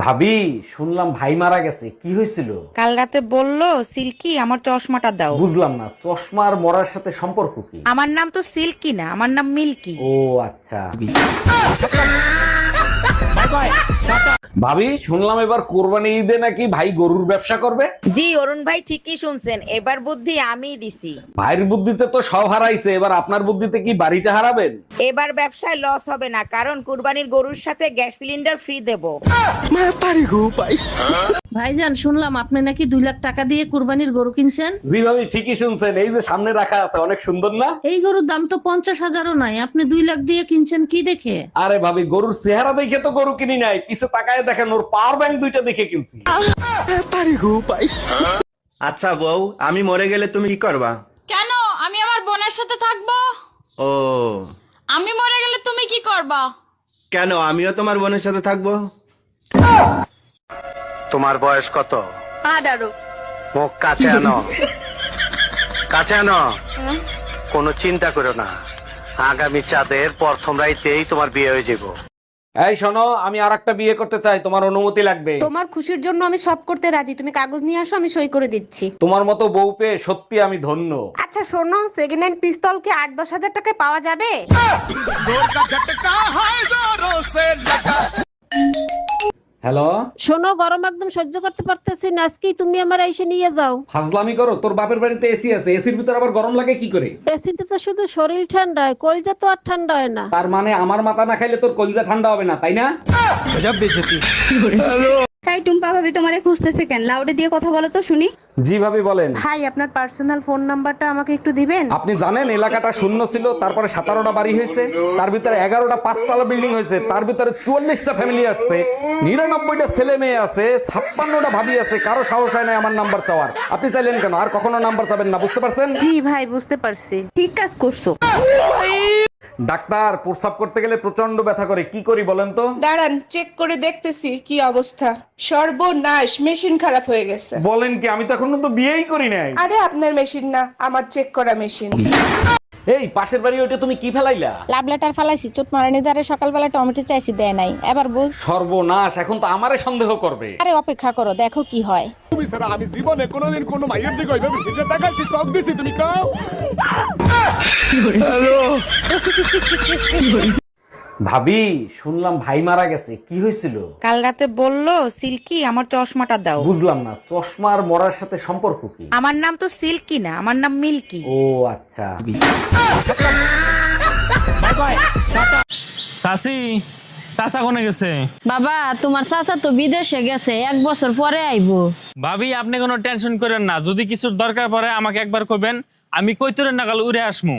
ভাবি, শুনলাম ভাই মারা গেছে, কি হয়েছিল? কাল রাতে বললো সিল্কি আমার চশমাটা দাও। বুঝলাম না, চশমার মরার সাথে সম্পর্ক কি? আমার নাম তো সিল্কি না, আমার নাম মিল্কি। ও আচ্ছা। ভাবি, শুনলাম এবার কোরবানি ঈদে নাকি ভাই গরুর ব্যবসা করবে। জি অরুণ ভাই ঠিকই শুনছেন, এবার বুদ্ধি আমিই দিছি। ভাইয়ের বুদ্ধিতে তো সব হারাইছে, এবার আপনার বুদ্ধিতে কি বাড়িটা হারাবেন? এবার ব্যবসায় লস হবে না, কারণ কুরবানির গরুর সাথে গ্যাস সিলিন্ডার ফ্রি দেবো। ভাইজান শুনলাম আপনি নাকি 2 লাখ টাকা দিয়ে কুরবানির গরু কিনছেন। জি ভাবি, ঠিকই শুনছেন, এই যে সামনে রাখা আছে অনেক সুন্দর না? এই গরুর দাম তো 50,000ও নাই, আপনি 2 লাখ দিয়ে কিনছেন কি দেখে? আরে ভাবি, গরুর চেহারা দেখে তো গরু কিনি নাই, পিছে তাকায় দেখেন ওর পাওয়ার ব্যাংক দুইটা দেখে কিনছি। আচ্ছা বউ, আমি মরে গেলে তুমি কি করবা? কেন? আমি আমার বোনের সাথে থাকবো। ও, আমি মরে গেলে তুমি কি করবা? কেন আমিও তোমার বোনের সাথে থাকবো? তোমার বয়স কত? 18। মুখ কাছে আনো, কাছে আনো। কোনো চিন্তা করো না, আগামী চাঁদের প্রথম রাইতেই তোমার বিয়ে হয়ে যাবো। এই শোনো, আমি আরেকটা বিয়ে করতে চাই, তোমার অনুমতি লাগবে। তোমার খুশির জন্য আমি সব করতে রাজি, তুমি কাগজ নিয়ে আসো, আমি সই করে দিচ্ছি। তোমার মতো বউ পেয়ে সত্যি আমি ধন্য। আচ্ছা শোনো, সেকেন্ড হ্যান্ড পিস্তল কি 8-10 হাজার টাকায় পাওয়া যাবে? হ্যালো, শোনো, গরম একদম সহ্য করতে পারতেছি না, আজকেই তুমি আমার এসে নিয়ে যাও। ফাজলামি করো, তোর বাপের বাড়িতে এসি আছে, এসির ভিতর আবার গরম লাগে কি করে? এসিতে তো শুধু শরীর ঠান্ডা হয়, কলজা তো আর ঠান্ডা হয় না। তার মানে আমার মাথা না খাইলে তোর কলিজা ঠান্ডা হবে না, তাই না? তাই টুম্পা ভাবি তোমারে খুঁজতেছে কেন? লাউডে দিয়ে কথা বলো তো শুনি। জি ভাবি বলেন। ভাই, আপনার পার্সোনাল ফোন নাম্বারটা আমাকে একটু দিবেন? আপনি জানেন এলাকাটা শূন্য ছিল, তারপরে 17টা বাড়ি হয়েছে, তার ভিতরে 11টা 5তলা বিল্ডিং হয়েছে, তার ভিতরে 44টা ফ্যামিলি আসছে, 99টা ছেলে মেয়ে আছে, 56টা ভাবি আছে, কারো সাহস হয় না আমার নাম্বার চাওয়ার। আপনি চাইলেন কেন? আর কখনো নাম্বার চাবেন না, বুঝতে পারছেন? জি ভাই, বুঝতে পারছি, ঠিক কাজ করছো। ডাক্তার, প্রস্রাব করতে গেলে প্রচন্ড ব্যথা করে, কি করি বলেন তো? দাঁড়ান, চেক করে দেখতেছি কি অবস্থা। সর্বনাশ, মেশিন খারাপ হয়ে গেছে। বলেন কি? আমি তো এখনো তো বিয়েই করি নাই। আরে আপনার মেশিন না, আমার চেক করা মেশিন। এই পাশের বাড়ি ওইটা তুমি কি ফেলাইলা? লাভ লেটার ফালাইছি, চোট মারানি দ্বারে সকালবেলা টমেটো চাইছি, দেয় নাই। এবার বুঝ। সর্বনাশ, এখন তো আমারে সন্দেহ করবে। আরে অপেক্ষা করো, দেখো কি হয়। আমি জীবনে কোনোদিন কোনো মাইয়ের দিকে ওইভাবে ফিরে তাকাইছি, সব দিছি, তুমি কাও। ভাবি, শুনলাম ভাই মারা গেছে, কি হয়েছিল? কাল রাতে বললো সিল্কি আমার চশমাটা দাও। বুঝলাম না, চশমার মরার সাথে সম্পর্ক কি? আমার নাম তো সিল্কি না, আমার নাম মিল্কি। ও আচ্ছা। চাচি, চাচা কোনে গেছে? বাবা, তোমার চাচা তো বিদেশে গেছে, 1 বছর পরে আইবো। ভাবি, আপনি কোনো টেনশন করেন না, যদি কিছুর দরকার পড়ে আমাকে একবার কইবেন, আমি কৈতরের নাগাল উড়ে আসমু।